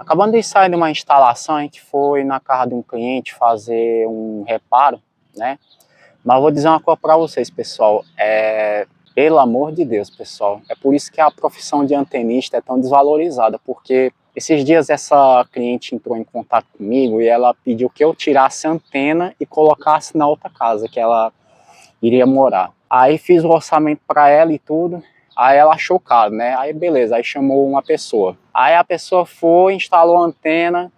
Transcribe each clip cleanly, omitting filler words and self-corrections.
Acabando de sair de uma instalação, a gente foi na casa de um cliente fazer um reparo, né? Mas eu vou dizer uma coisa para vocês, pessoal, pelo amor de Deus, pessoal, é por isso que a profissão de antenista é tão desvalorizada, porque esses dias essa cliente entrou em contato comigo e ela pediu que eu tirasse a antena e colocasse na outra casa que ela iria morar. Aí fiz o orçamento para ela e tudo. Aí ela achou caro, né? Aí beleza, aí chamou uma pessoa. Aí a pessoa foi, instalou a antena,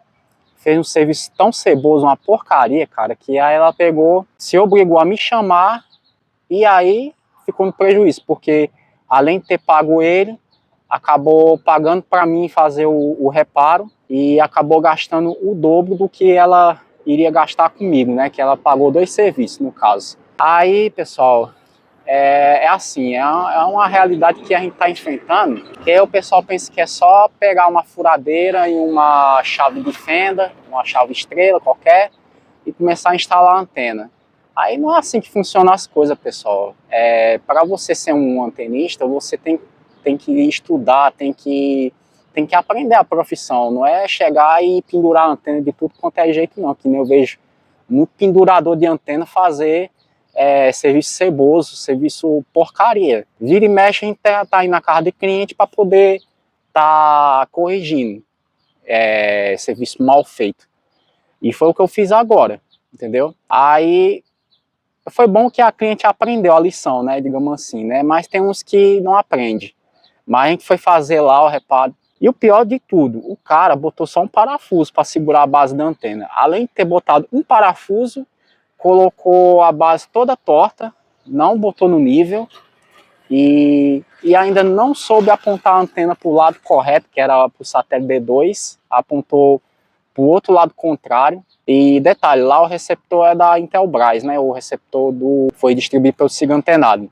fez um serviço tão ceboso, uma porcaria, cara, que aí ela pegou, se obrigou a me chamar e aí ficou no prejuízo, porque além de ter pago ele, acabou pagando para mim fazer o reparo e acabou gastando o dobro do que ela iria gastar comigo, né? Que ela pagou 2 serviços, no caso. Aí, pessoal, assim, é uma realidade que a gente está enfrentando, que aí o pessoal pensa que é só pegar uma furadeira e uma chave de fenda, uma chave estrela qualquer, e começar a instalar a antena. Aí não é assim que funcionam as coisas, pessoal. Para você ser um antenista, você tem que estudar, tem que aprender a profissão, não é chegar e pendurar a antena de tudo quanto é jeito não, que nem eu vejo muito pendurador de antena fazer serviço ceboso, serviço porcaria. Vira e mexe, a gente tá aí na casa de cliente para poder tá corrigindo serviço mal feito. E foi o que eu fiz agora, entendeu? Aí foi bom que a cliente aprendeu a lição, né, digamos assim, né? Mas tem uns que não aprendem. Mas a gente foi fazer lá o reparo. E o pior de tudo, o cara botou só um parafuso para segurar a base da antena. Além de ter botado um parafuso, colocou a base toda torta, não botou no nível e ainda não soube apontar a antena para o lado correto, que era para o satélite D2, apontou para o outro lado contrário. E detalhe, lá o receptor é da Intelbras, né? O receptor foi distribuído pelo SIGA Antenado.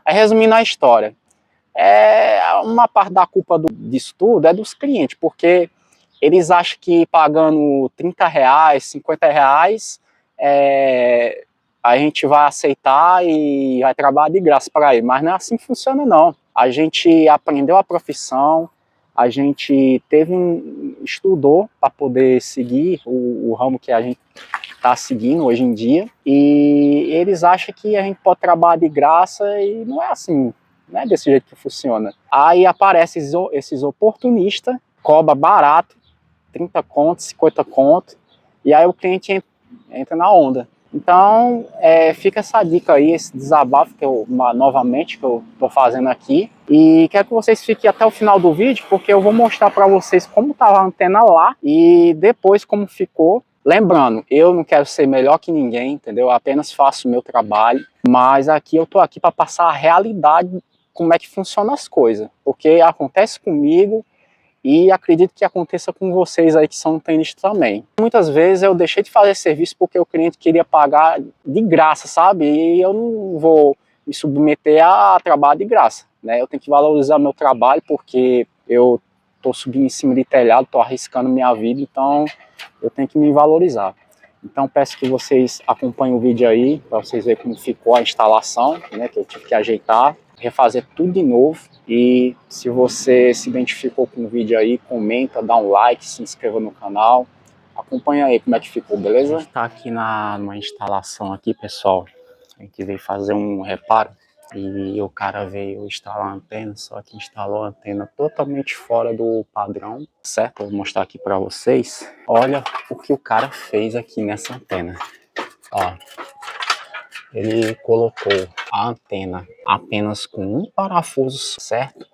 Aí, resumindo a história, uma parte da culpa disso tudo é dos clientes, porque eles acham que pagando R$ 30, R$ 50, a gente vai aceitar e vai trabalhar de graça para ele, mas não é assim que funciona não. A gente aprendeu a profissão, a gente estudou para poder seguir o ramo que a gente está seguindo hoje em dia, e eles acham que a gente pode trabalhar de graça e não é assim, não é desse jeito que funciona. Aí aparecem esses oportunistas, cobra barato, 30 conto, 50 conto, e aí o cliente entra na onda. Então, fica essa dica aí, esse desabafo novamente que eu estou fazendo aqui. E quero que vocês fiquem até o final do vídeo, porque eu vou mostrar para vocês como estava a antena lá e depois como ficou. Lembrando, eu não quero ser melhor que ninguém, entendeu? Eu apenas faço o meu trabalho, mas aqui eu estou aqui para passar a realidade, como é que funcionam as coisas. Porque acontece comigo, e acredito que aconteça com vocês aí que são antenistas também. Muitas vezes eu deixei de fazer serviço porque o cliente queria pagar de graça, sabe? E eu não vou me submeter a trabalho de graça, né? Eu tenho que valorizar meu trabalho porque eu estou subindo em cima de telhado, estou arriscando minha vida, então eu tenho que me valorizar. Então peço que vocês acompanhem o vídeo aí, para vocês verem como ficou a instalação, né? Que eu tive que ajeitar, refazer tudo de novo. E se você se identificou com o vídeo aí, comenta, dá um like, se inscreva no canal. Acompanha aí como é que ficou, beleza? A gente tá aqui numa instalação aqui, pessoal. A gente veio fazer um reparo e o cara veio instalar a antena, só que instalou a antena totalmente fora do padrão, certo? Vou mostrar aqui para vocês. Olha o que o cara fez aqui nessa antena. Ó, ele colocou a antena apenas com um parafuso, certo?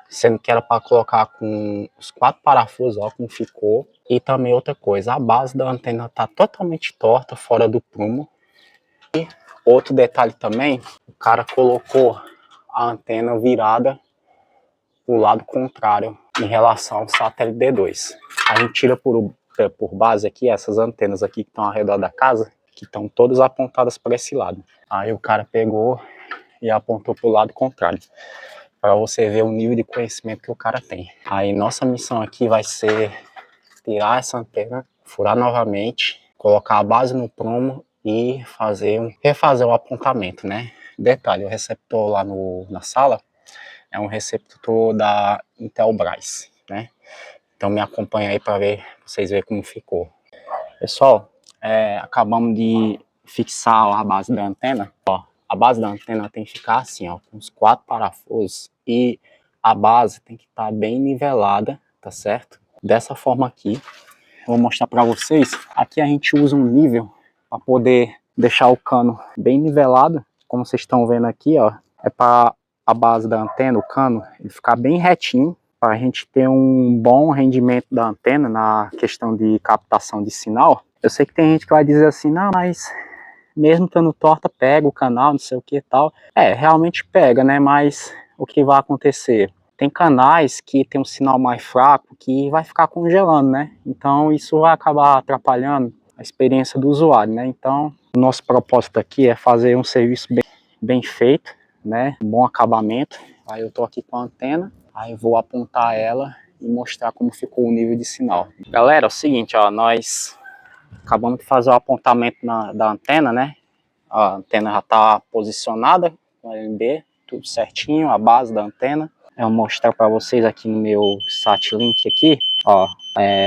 Sendo que era para colocar com os 4 parafusos, ó como ficou. E também outra coisa, a base da antena tá totalmente torta, fora do prumo. E outro detalhe também, o cara colocou a antena virada para o lado contrário em relação ao satélite D2. A gente tira por base aqui essas antenas aqui que estão ao redor da casa, que estão todas apontadas para esse lado. Aí o cara pegou e apontou para o lado contrário, para você ver o nível de conhecimento que o cara tem. Aí nossa missão aqui vai ser tirar essa antena, furar novamente, colocar a base no prumo e refazer o apontamento, né? Detalhe, o receptor lá na sala é um receptor da Intelbras, né? Então me acompanha aí para ver, vocês verem como ficou. Pessoal, acabamos de fixar a base da antena. Ó, a base da antena tem que ficar assim, ó, com os 4 parafusos, e a base tem que estar bem nivelada, tá certo? Dessa forma aqui. Vou mostrar para vocês. Aqui a gente usa um nível para poder deixar o cano bem nivelado. Como vocês estão vendo aqui, ó, é para a base da antena, o cano, ele ficar bem retinho, para a gente ter um bom rendimento da antena na questão de captação de sinal. Eu sei que tem gente que vai dizer assim, não, mas mesmo estando torta, pega o canal, não sei o que e tal. Realmente pega, né? Mas o que vai acontecer? Tem canais que tem um sinal mais fraco que vai ficar congelando, né? Então isso vai acabar atrapalhando a experiência do usuário, né? Então o nosso propósito aqui é fazer um serviço bem feito, né? Um bom acabamento. Aí eu tô aqui com a antena, aí eu vou apontar ela e mostrar como ficou o nível de sinal. Galera, é o seguinte, ó, nós acabamos de fazer o apontamento da antena, né? A antena já está posicionada com o LNB, tudo certinho, a base da antena. Eu vou mostrar para vocês aqui no meu SatLink aqui, ó,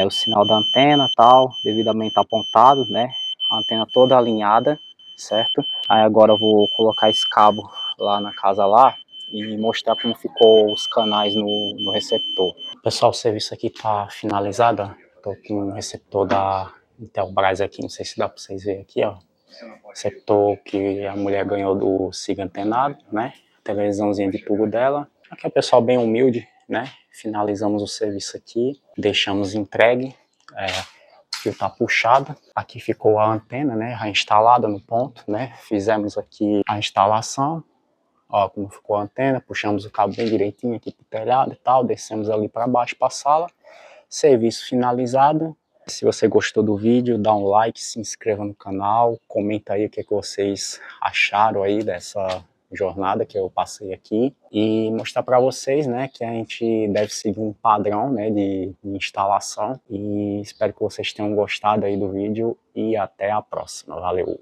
o sinal da antena tal, devidamente apontado, né? A antena toda alinhada, certo? Aí agora eu vou colocar esse cabo lá na casa lá e mostrar como ficou os canais no receptor. Pessoal, o serviço aqui tá finalizado, tô com o receptor da Intelbras aqui, não sei se dá para vocês verem aqui, ó. Receptor que a mulher ganhou do SIG antenado, né? Televisãozinha de tubo dela. Aqui é o pessoal bem humilde, né? Finalizamos o serviço aqui, deixamos entregue, o fio tá puxado. Aqui ficou a antena, né? Já instalada no ponto, né? Fizemos aqui a instalação. Ó, como ficou a antena, puxamos o cabo bem direitinho aqui pro telhado e tal, descemos ali para baixo para a sala. Serviço finalizado. Se você gostou do vídeo, dá um like, se inscreva no canal, comenta aí o que vocês acharam aí dessa jornada que eu passei aqui e mostrar para vocês, né, que a gente deve seguir um padrão, né, de instalação, e espero que vocês tenham gostado aí do vídeo e até a próxima. Valeu!